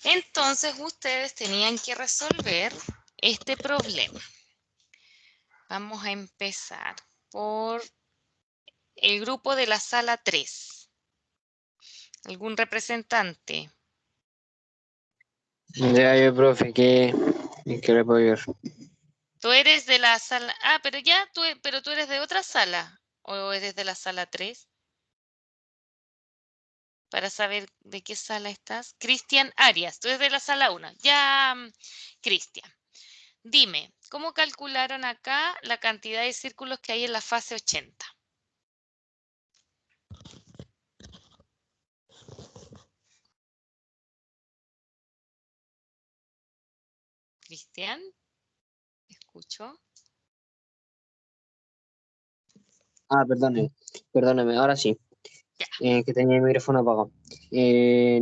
Entonces ustedes tenían que resolver este problema. Vamos a empezar por el grupo de la sala 3. ¿Algún representante? Ya, yo, profe, ¿en qué le puedo ayudar? Tú eres de la sala... Ah, pero tú eres de otra sala. ¿O eres de la sala 3? Para saber de qué sala estás. Cristian Arias, tú eres de la sala 1. Ya, Cristian. Dime, ¿cómo calcularon acá la cantidad de círculos que hay en la fase 80? Cristian, escucho. Perdóneme, ahora sí, Ya, que tenía el micrófono apagado. Eh,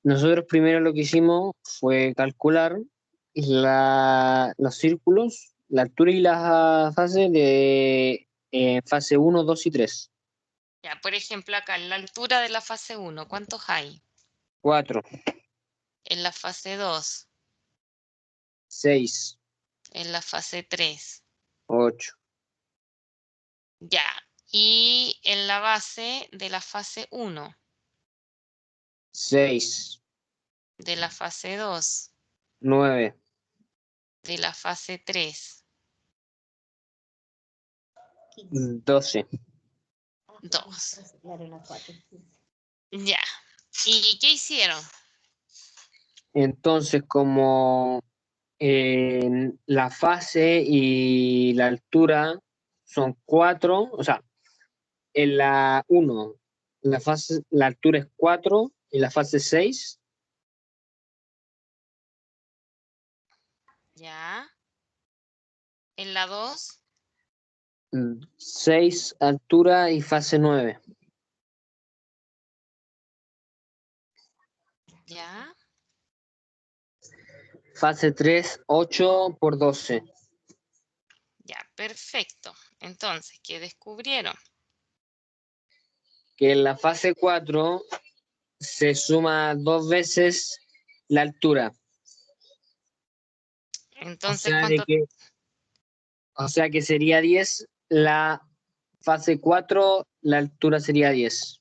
Nosotros primero lo que hicimos fue calcular los círculos, la altura y la fase de fase uno, 2 y 3. ya, por ejemplo, acá en la altura de la fase 1, ¿cuántos hay? 4, En la fase 2, 6, en la fase 3. 8, Ya, y en la base de la fase 1, 6, de la fase 2, 9, de la fase 3, 12. 2. Ya, ¿y qué hicieron? Entonces, como la fase y la altura son 4, o sea, en la uno la altura es 4, en la fase 6, Ya, en la 2, 6 altura y fase 9. ya. Fase 3, 8 por 12. Ya, perfecto. Entonces, ¿qué descubrieron? Que en la fase 4 se suma 2 veces la altura. O Entonces, sea, ¿cuánto? o sea que sería 10 la fase 4, la altura sería 10.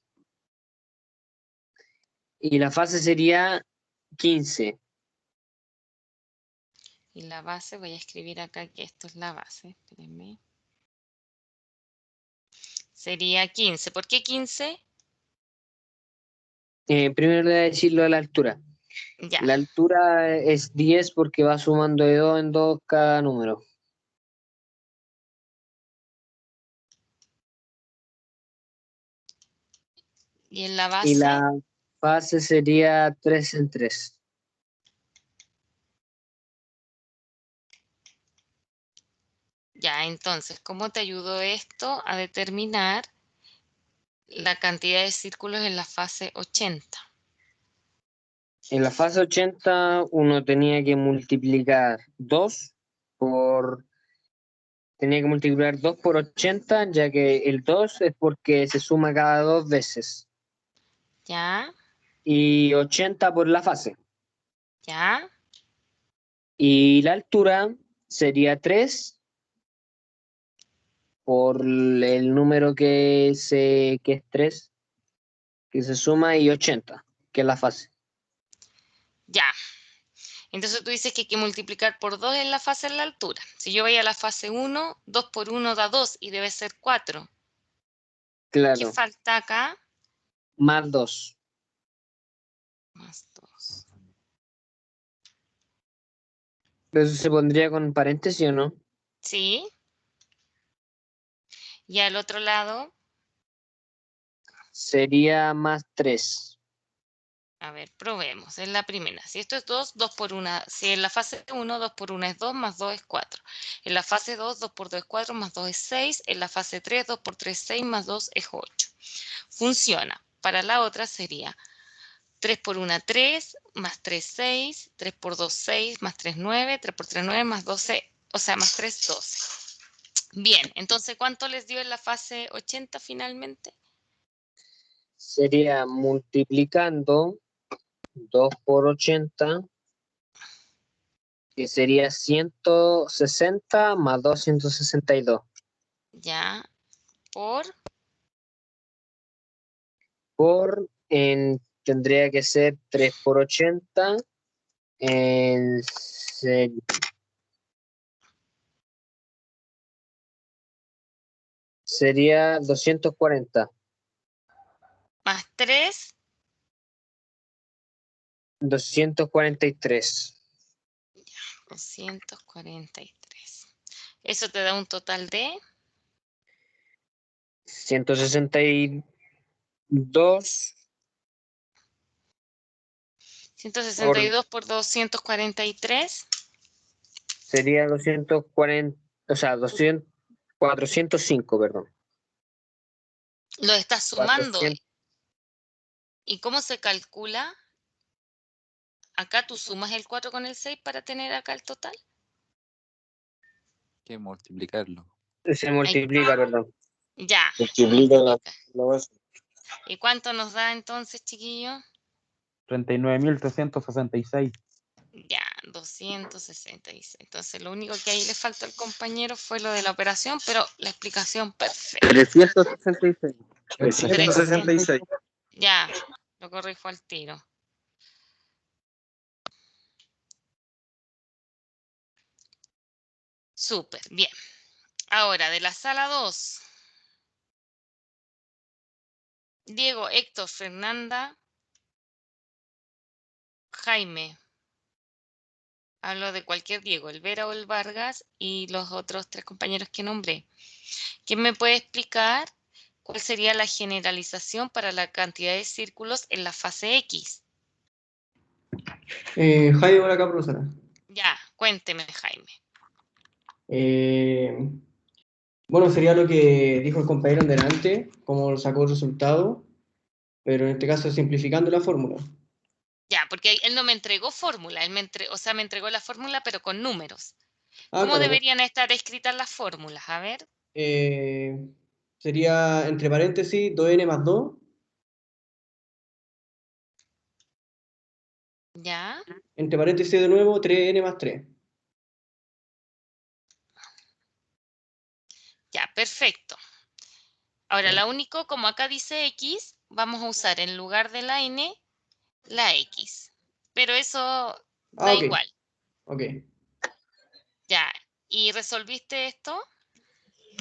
Y la fase sería 15. Y la base, voy a escribir acá que esto es la base. Espérenme. Sería 15. ¿Por qué 15? Primero le voy a decir lo de la altura. Ya, La altura es 10 porque va sumando de 2 en 2 cada número. y en la Y base, la fase sería 3 en 3. ya, entonces, ¿cómo te ayudó esto a determinar la cantidad de círculos en la fase 80? En la fase 80 uno por, tenía que multiplicar 2 por 80, ya que el 2 es porque se suma cada 2 veces. ¿Ya? Y 80 por la fase. ¿Ya? Y la altura sería 3 por el número que es 3, que se suma, y 80, que es la fase. Ya. Entonces tú dices que hay que multiplicar por 2 en la fase en la altura. Si yo voy a la fase 1, 2 por 1 da 2 y debe ser 4. ¿Qué Claro, falta acá? más 2. Más 2. Eso se pondría con paréntesis, ¿o no? ¿Sí? Y al otro lado, Sería más 3. a ver, probemos. Es la primera. Si esto es 2, 2 por 1. Si en la fase 1, 2 por 1 es 2, más 2 es 4. En la fase 2, 2 por 2 es 4, más 2 es 6. En la fase 3, 2 por 3 es 6, más 2 es 8. Funciona. Para la otra sería 3 por 1, 3, más 3, 6. 3 por 2, 6, más 3, 9. 3 por 3, 9, más 12, o sea, más 3, 12. Bien, entonces, ¿cuánto les dio en la fase 80 finalmente? Sería multiplicando 2 por 80, que sería 160 más 262. Ya, por, Tendría que ser 3 por 80, en, se- sería 240. más 3, 243. 243. Eso te da un total de 162 por 162 por 243. sería 240, o sea, 405, perdón. Lo estás sumando. 400, ¿Y cómo se calcula? Acá tú sumas el 4 con el 6 para tener acá el total. Que multiplicarlo. se multiplica, perdón. Ya, Multiplica multiplica. la base. ¿Y cuánto nos da entonces, chiquillo? 39.366. Ya, 266. Entonces, lo único que ahí le faltó al compañero fue lo de la operación, pero la explicación perfecta. 366. 366. Ya, lo corrijo al tiro. Súper, bien. Ahora, de la sala 2. Diego, Héctor, Fernanda, Jaime. Hablo de cualquier Diego, el Vera o el Vargas y los otros 3 compañeros que nombré. ¿Quién me puede explicar cuál sería la generalización para la cantidad de círculos en la fase X? Jaime por acá, profesora. Ya, cuénteme, Jaime. Bueno, sería lo que dijo el compañero en delante, cómo sacó el resultado, pero en este caso simplificando la fórmula. Ya, porque él no me entregó fórmula, me entregó la fórmula, pero con números. Ah, ¿Cómo claro. deberían estar escritas las fórmulas? A ver. Sería entre paréntesis 2n más 2, Ya, entre paréntesis de nuevo 3n más 3. ya, perfecto. Ahora, lo único, como acá dice X, vamos a usar en lugar de la N, la X. Pero eso da Ok, igual. ok. Ya, ¿y resolviste esto?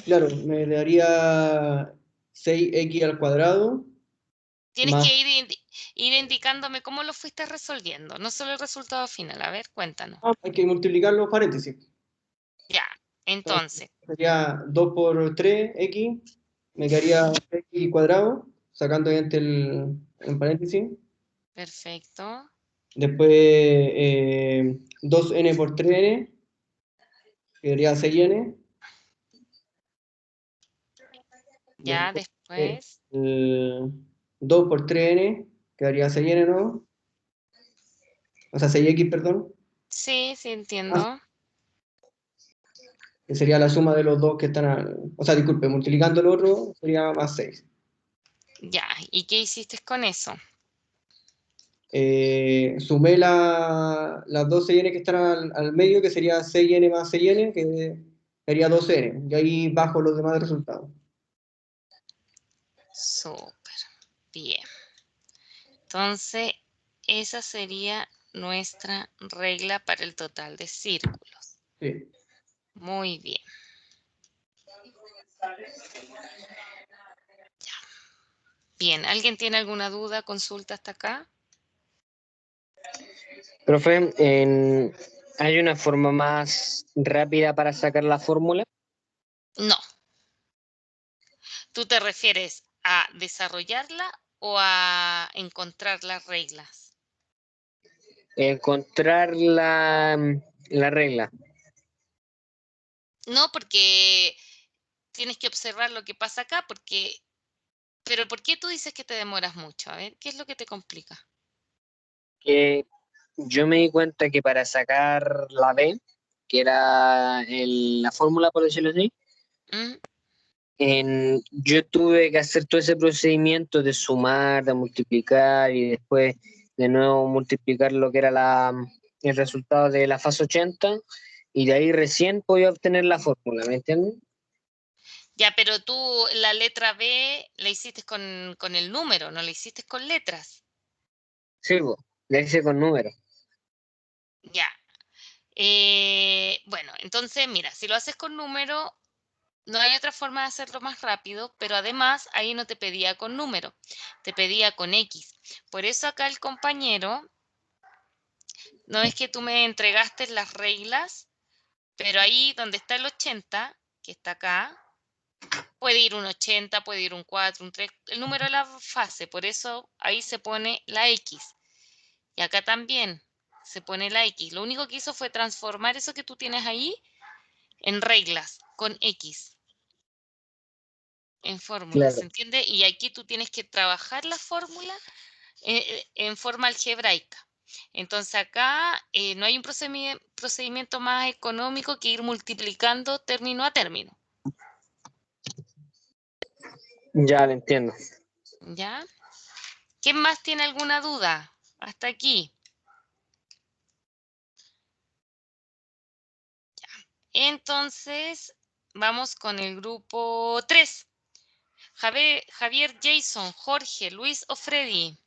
Claro, me daría 6x al cuadrado Tienes más... que ir indicándome cómo lo fuiste resolviendo, no solo el resultado final. A ver, cuéntanos. hay que multiplicar los paréntesis. Ya, entonces, Sería 2 por 3x, me quedaría x cuadrado, sacando obviamente el paréntesis. perfecto. Después 2n por 3n, quedaría 6n. Ya, Después después. 2 por 3n, quedaría 6n, ¿no? O sea, 6x, perdón. Sí, sí, Más, entiendo. que sería la suma de los dos que están... o sea, disculpe, multiplicando el otro sería más 6. Ya, ¿y qué hiciste con eso? Sumé las dos 6n que están al medio, que sería 6n más 6n, que sería 12n. Y ahí bajo los demás resultados. Súper, bien. Entonces, esa sería nuestra regla para el total de círculos. Sí. Muy bien. Bien, ¿alguien tiene alguna duda, consulta hasta acá? Profe, ¿hay una forma más rápida para sacar la fórmula? No. ¿Tú te refieres a desarrollarla o a encontrar las reglas? Encontrar la regla. No, porque tienes que observar lo que pasa acá, pero ¿por qué tú dices que te demoras mucho? A ver, ¿qué es lo que te complica? Que yo me di cuenta que para sacar la B, que era la fórmula, por decirlo así, ¿Mm? yo tuve que hacer todo ese procedimiento de sumar, de multiplicar y después de nuevo multiplicar lo que era el resultado de la fase 80 y de ahí recién podía obtener la fórmula, ¿me entienden? Ya, pero tú la letra B la hiciste con el número, no la hiciste con letras. Sí, pues, la hice con números. Ya. Bueno, entonces, mira, si lo haces con número, no hay otra forma de hacerlo más rápido, pero además ahí no te pedía con número, te pedía con X. Por eso acá el compañero, no es que tú me entregaste las reglas, pero ahí donde está el 80, que está acá, puede ir un 80, puede ir un 4, un 3, el número de la fase, por eso ahí se pone la X. Y acá también se pone la X. Lo único que hizo fue transformar eso que tú tienes ahí en reglas, con X, en fórmulas, ¿se Claro. entiende? Y aquí tú tienes que trabajar la fórmula en forma algebraica. Entonces acá no hay un procedimiento más económico que ir multiplicando término a término. Ya lo entiendo. ¿Ya? ¿Quién más tiene alguna duda? Hasta aquí. Ya. Entonces, vamos con el grupo 3. Javier, Jason, Jorge, Luis o Freddy.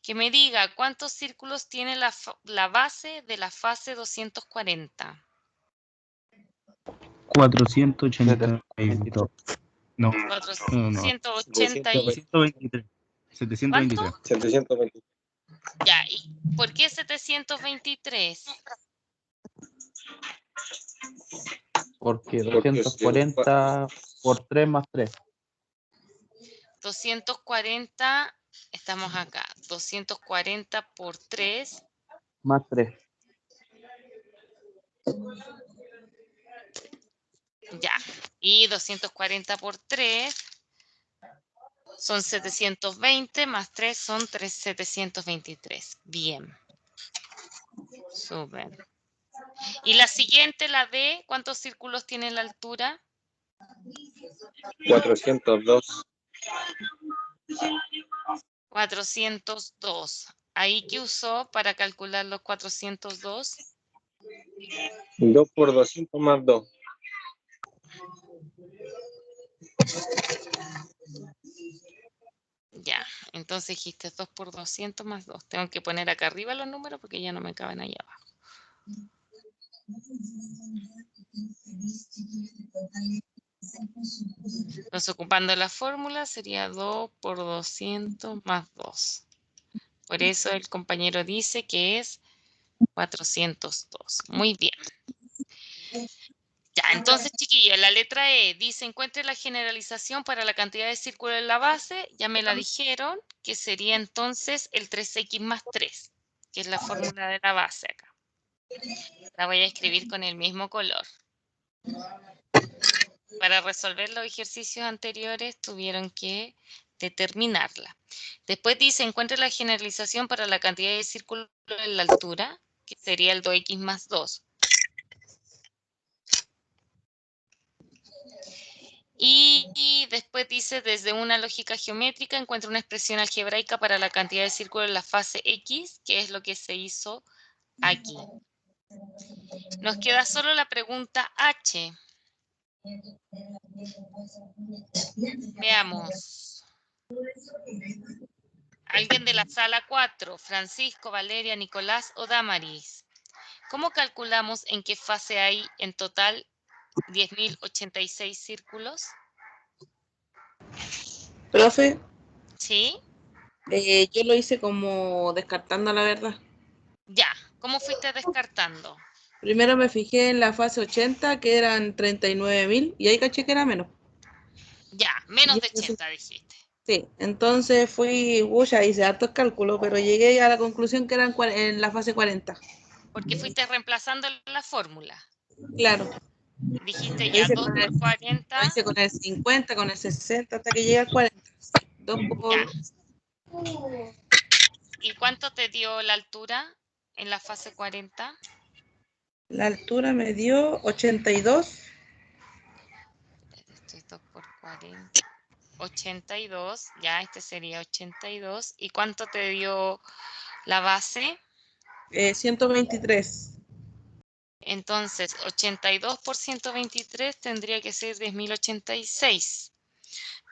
Que me diga cuántos círculos tiene la base de la fase 240. 482. No, no. 480 y... 723. ¿Cuánto? 723. 720. Ya, ¿y por qué 723? Porque 240 por 3 más 3. 240, estamos acá, 240 por 3, Más 3. ya, y 240 por 3 son 720, más 3 son 723. Bien, súper. Y la siguiente, la D, ¿cuántos círculos tiene la altura? 402. 402. ¿Ahí qué usó para calcular los 402? 2 por 200 más 2. Ya, entonces dijiste 2 por 200 más 2. Tengo que poner acá arriba los números porque ya no me caben ahí abajo. Entonces, ocupando la fórmula, sería 2 por 200 más 2. Por eso el compañero dice que es 402. Muy bien. Ya, entonces, chiquillos, la letra E dice, encuentre la generalización para la cantidad de círculos en la base. Ya me la dijeron, que sería entonces el 3x más 3, que es la fórmula de la base acá. La voy a escribir con el mismo color. Para resolver los ejercicios anteriores tuvieron que determinarla. Después dice, encuentre la generalización para la cantidad de círculos en la altura, que sería el 2x más 2. Y después dice, desde una lógica geométrica, encuentra una expresión algebraica para la cantidad de círculos en la fase X, que es lo que se hizo aquí. Nos queda solo la pregunta H. Veamos. Alguien de la sala 4, Francisco, Valeria, Nicolás o Damaris. ¿Cómo calculamos en qué fase hay en total 10.086 círculos? Profe, ¿Sí? yo lo hice como descartando la verdad. Ya. ¿Cómo fuiste descartando? Primero me fijé en la fase 80, que eran 39.000, y ahí caché que era menos. Ya, menos Y de entonces, 80 dijiste. sí, entonces hice hartos cálculos, pero llegué a la conclusión que eran en la fase 40. Porque fuiste reemplazando la fórmula. Claro, Dijiste lo ya, hice 2 con el, por 40, lo hice con el 50, con el 60, hasta que llegué al 40. Sí, 2 por... ya. ¿Y cuánto te dio la altura en la fase 40? La altura me dio 82. Esto es 2 por 40. 82, ya este sería 82. ¿Y cuánto te dio la base? 123. Entonces, 82 por 123 tendría que ser 10.086.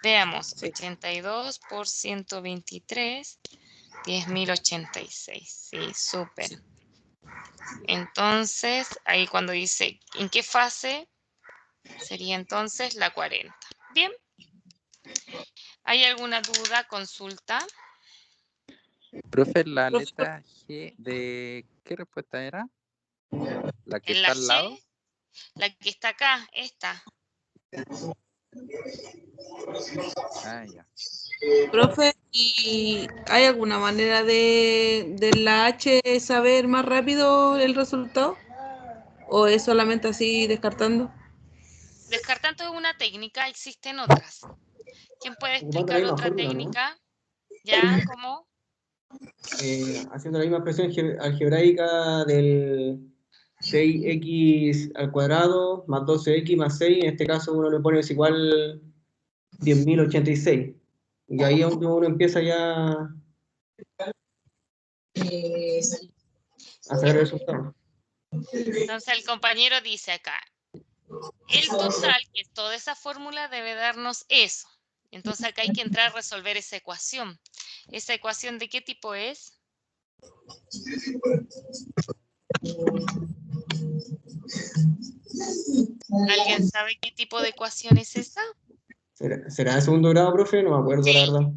Veamos, Sí. 82 por 123, 10.086. Sí, súper. Entonces, ahí cuando dice, ¿en qué fase? Sería entonces la 40. Bien. ¿Hay alguna duda, consulta? Profe, la Profe, letra G de ¿qué respuesta era? ¿La que En la está al lado? G, la que está acá, esta. Ah, ya. profe, ¿y hay alguna manera de la H saber más rápido el resultado? ¿O es solamente así descartando? Descartando es una técnica, existen otras. ¿Quién puede Ocupando la explicar misma otra fórmula, ¿no? técnica? ¿Ya? ¿Cómo? Haciendo la misma expresión algebraica del 6x al cuadrado más 12x más 6, en este caso uno le pone es igual 10.086. Y ahí es donde uno empieza ya a sacar el resultado. Entonces el compañero dice acá, el total, que es toda esa fórmula, debe darnos eso. Entonces acá hay que entrar a resolver esa ecuación. ¿Esa ecuación de qué tipo es? ¿Alguien sabe qué tipo de ecuación es esa? ¿Será de segundo grado, profe? No me acuerdo, la verdad.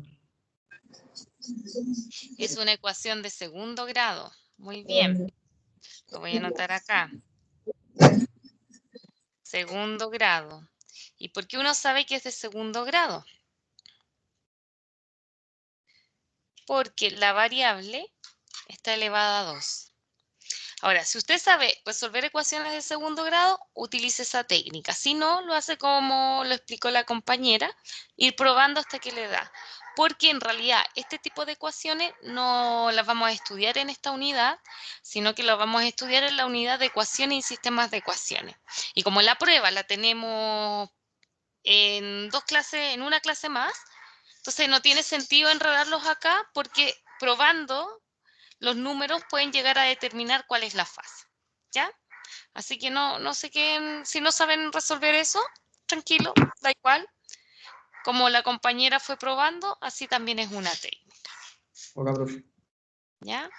Es una ecuación de segundo grado. Muy bien. Lo voy a anotar acá. Segundo grado. ¿Y por qué uno sabe que es de segundo grado? Porque la variable está elevada a 2. Ahora, si usted sabe resolver ecuaciones de segundo grado, utilice esa técnica. Si no, lo hace como lo explicó la compañera, ir probando hasta que le da. Porque en realidad este tipo de ecuaciones no las vamos a estudiar en esta unidad, sino que las vamos a estudiar en la unidad de ecuaciones y sistemas de ecuaciones. Y como la prueba la tenemos en una clase más, entonces no tiene sentido enredarlos acá porque probando los números pueden llegar a determinar cuál es la fase, ¿ya? Así que no se queden, si no saben resolver eso, tranquilo, da igual. Como la compañera fue probando, así también es una técnica, Ok, profe. ¿ya?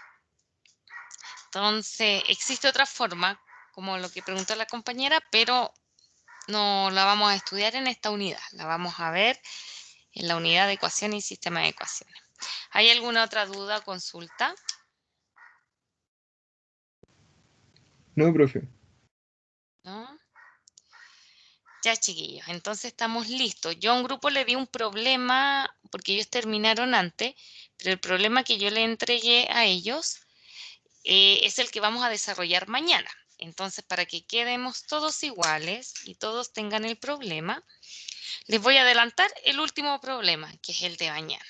Entonces, existe otra forma, como lo que preguntó la compañera, pero no la vamos a estudiar en esta unidad, la vamos a ver en la unidad de ecuaciones y sistema de ecuaciones. ¿Hay alguna otra duda o consulta? No, profe. ¿No? Ya, chiquillos, entonces estamos listos. Yo a un grupo le di un problema, porque ellos terminaron antes, pero el problema que yo le entregué a ellos es el que vamos a desarrollar mañana. Entonces, para que quedemos todos iguales y todos tengan el problema, les voy a adelantar el último problema, que es el de mañana.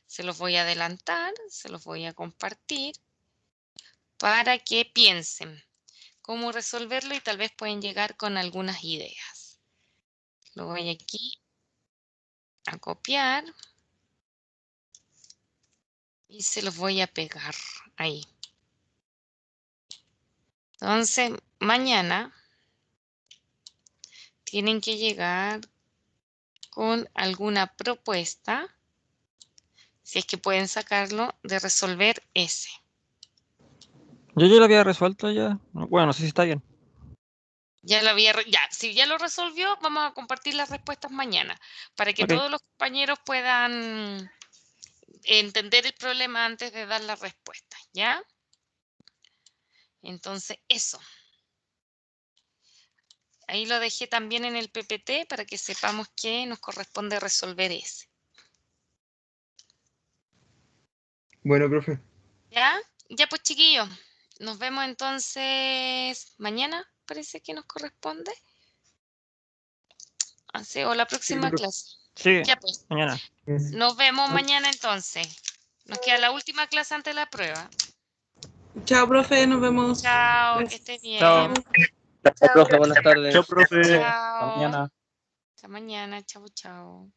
Se los voy a adelantar, se los voy a compartir para que piensen cómo resolverlo y tal vez pueden llegar con algunas ideas. Lo voy aquí a copiar y se los voy a pegar ahí. Entonces, mañana tienen que llegar con alguna propuesta, si es que pueden sacarlo, de resolver ese. Yo ya lo había resuelto ya. Bueno, no sé si está bien. Si ya lo resolvió, vamos a compartir las respuestas mañana, para que Ok. todos los compañeros puedan entender el problema antes de dar la respuesta, ¿ya? Entonces, eso. Ahí lo dejé también en el PPT para que sepamos que nos corresponde resolver ese. Bueno, profe. ¿Ya? Ya pues, chiquillos. Nos vemos entonces mañana, parece que nos corresponde. Así, o la próxima profe. clase. Sí, Ya pues. mañana. Nos vemos mañana entonces. Nos queda la última clase antes de la prueba. Chao, profe, nos vemos. Chao, que Gracias. estés bien. Chao. Gracias, profe, buenas tardes. Chao, profe. Hasta Chao. mañana. Hasta mañana. Chao, chao.